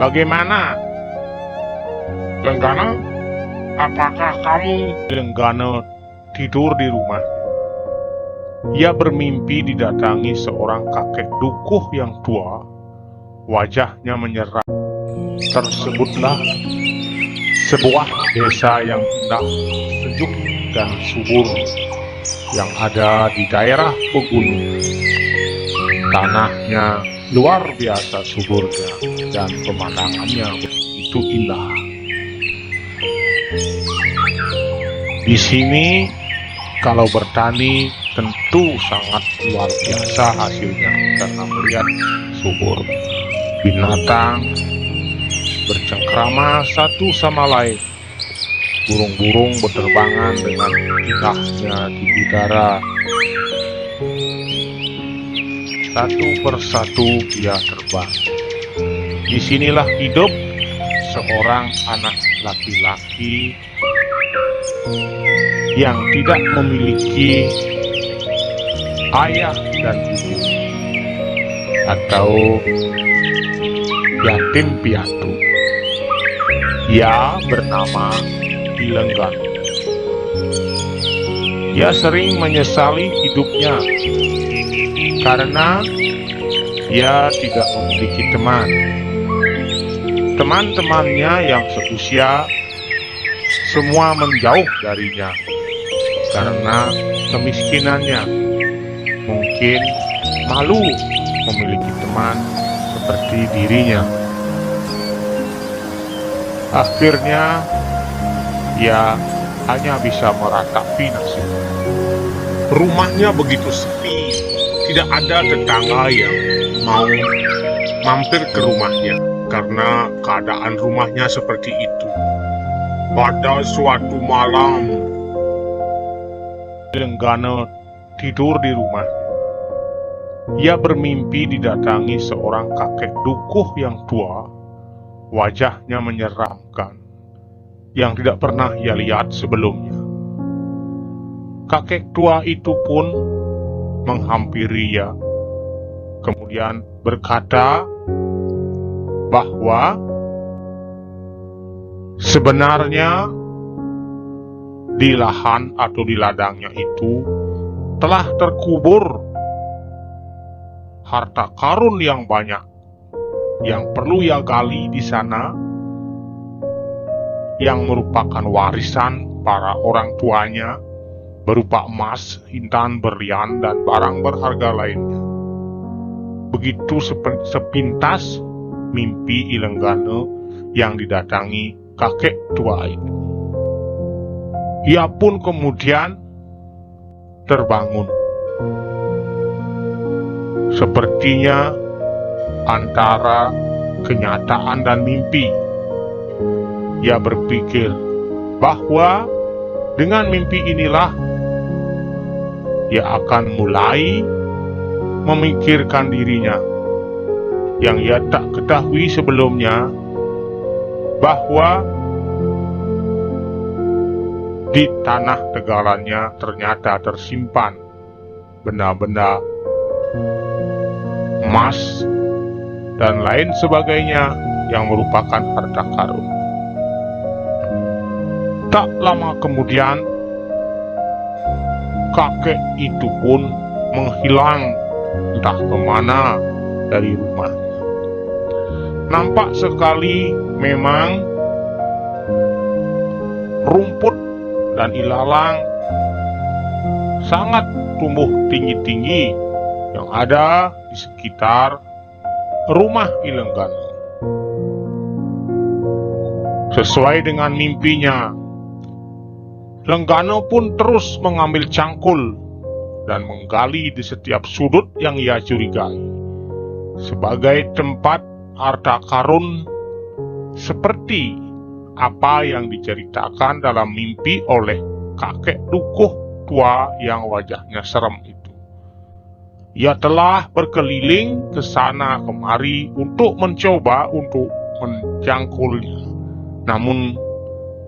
Bagaimana, Lenggana? Apakah kamu? Lenggana tidur di rumah. Ia bermimpi didatangi seorang kakek dukuh yang tua, wajahnya menyerah. Tersebutlah sebuah desa yang indah, sejuk dan subur yang ada di daerah pegunungan. Tanahnya luar biasa suburnya dan pemandangannya begitu indah. Di sini kalau bertani tentu sangat luar biasa hasilnya karena melihat subur. Binatang bercengkrama satu sama lain. Burung-burung berterbangan dengan indahnya di udara. Satu persatu ia terbang. Disinilah hidup seorang anak laki-laki yang tidak memiliki ayah dan ibu, atau yatim piatu. Ia bernama Ilenggana. Ia sering menyesali hidupnya karena ia tidak memiliki teman. Teman-temannya yang seusia semua menjauh darinya karena kemiskinannya. Mungkin malu memiliki teman seperti dirinya. Akhirnya ia hanya bisa meratapi nasibnya. Rumahnya begitu sepi, tidak ada tetangga yang mau mampir ke rumahnya karena keadaan rumahnya seperti itu. Pada suatu malam, Lenggana tidur di rumahnya. Ia bermimpi didatangi seorang kakek dukuh yang tua, wajahnya menyeramkan, yang tidak pernah ia lihat sebelumnya. Kakek tua itu pun menghampiri ia, kemudian berkata bahwa sebenarnya di lahan atau di ladangnya itu telah terkubur harta karun yang banyak yang perlu ia gali di sana, yang merupakan warisan para orang tuanya berupa emas, intan, berlian, dan barang berharga lainnya. Begitu sepintas mimpi Ilenggana yang didatangi kakek tua itu. Ia pun kemudian terbangun. Sepertinya antara kenyataan dan mimpi. Ia berpikir bahwa dengan mimpi inilah ia akan mulai memikirkan dirinya yang ia tak ketahui sebelumnya, bahwa di tanah tegalannya ternyata tersimpan benda-benda emas dan lain sebagainya yang merupakan harta karun. Tak lama kemudian, kakek itu pun menghilang entah kemana dari rumahnya. Nampak sekali memang rumput dan ilalang sangat tumbuh tinggi-tinggi yang ada di sekitar rumah Ilenggana. Sesuai dengan mimpinya, Lenggana pun terus mengambil cangkul dan menggali di setiap sudut yang ia curigai sebagai tempat harta karun seperti apa yang diceritakan dalam mimpi oleh kakek dukuh tua yang wajahnya serem itu. Ia telah berkeliling ke sana kemari untuk mencoba untuk mencangkulnya, namun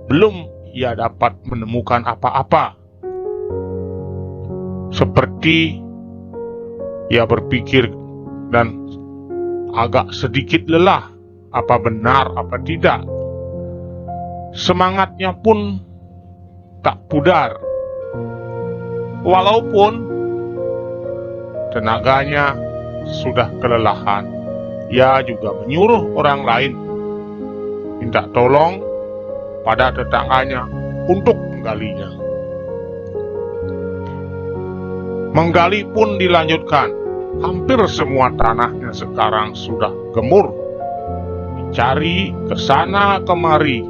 belum ia dapat menemukan apa-apa. Seperti ia berpikir dan agak sedikit lelah apa benar apa tidak. Semangatnya pun tak pudar. Walaupun tenaganya sudah kelelahan, ia juga menyuruh orang lain minta tolong pada tetangganya untuk menggalinya. Menggali pun dilanjutkan. Hampir semua tanahnya sekarang sudah gemur. Dicari ke sana kemari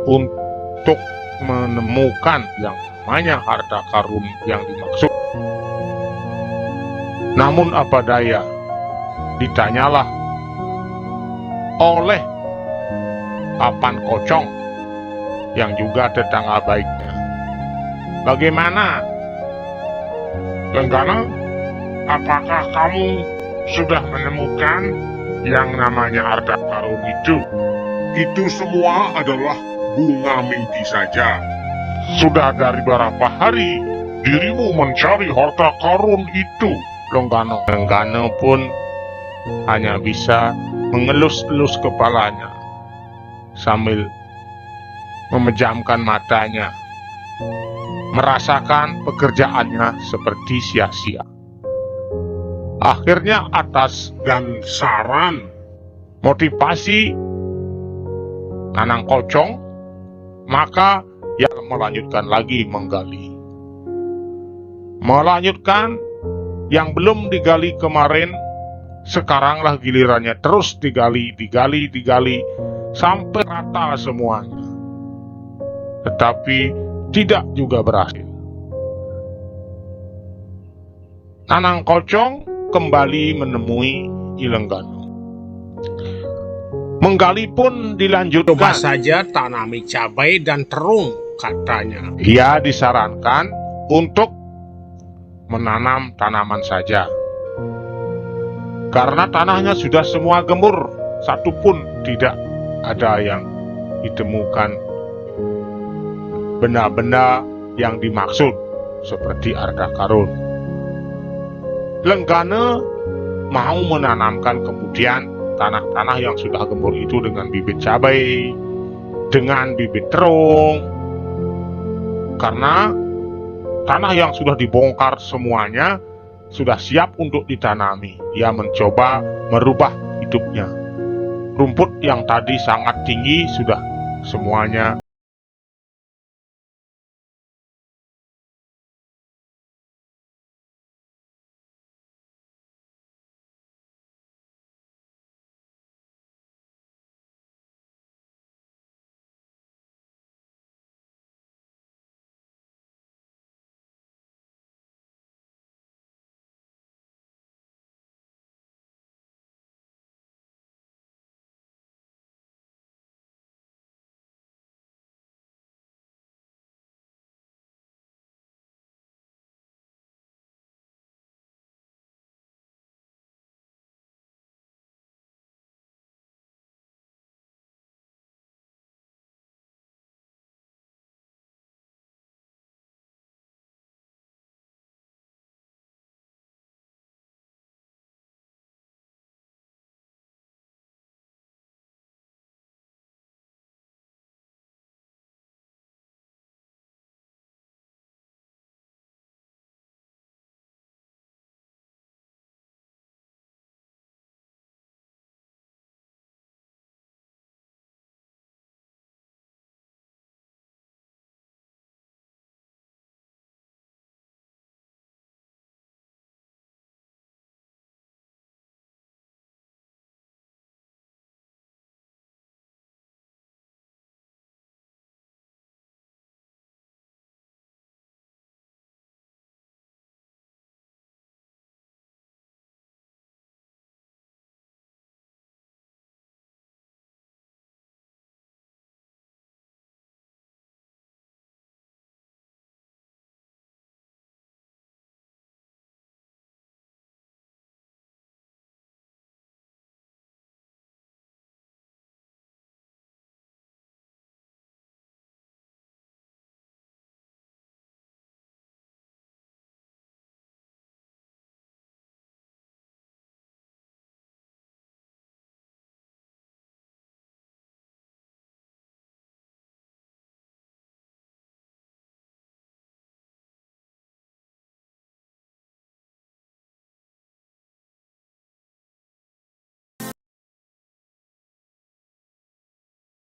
untuk menemukan yang namanya harta karun yang dimaksud. Namun apa daya, ditanyalah oleh Papan Kocong yang juga tetangga baiknya. Bagaimana, Lenggana? Apakah kamu sudah menemukan yang namanya harta karun itu? Itu semua adalah bunga mimpi saja. Sudah dari berapa hari dirimu mencari harta karun itu, Lenggana? Lenggana pun hanya bisa mengelus-elus kepalanya sambil memejamkan matanya, merasakan pekerjaannya seperti sia-sia. Akhirnya atas Dan saran, motivasi Nanang Kocong, maka ia melanjutkan lagi menggali. Melanjutkan yang belum digali kemarin, sekaranglah gilirannya terus digali, sampai rata semuanya. Tetapi tidak juga berhasil. Nanang Kocong kembali menemui Ilengganu. Menggali pun dilanjutkan. Coba saja tanami cabai dan terung, katanya. Ia disarankan untuk menanam tanaman saja. Karena tanahnya sudah semua gemur, satu pun tidak ada yang ditemukan benda-benda yang dimaksud seperti harta karun. Lenggana mau menanamkan kemudian tanah-tanah yang sudah gemur itu dengan bibit cabai, dengan bibit terung. Karena tanah yang sudah dibongkar semuanya sudah siap untuk ditanami. Ia mencoba merubah hidupnya. Rumput yang tadi sangat tinggi sudah semuanya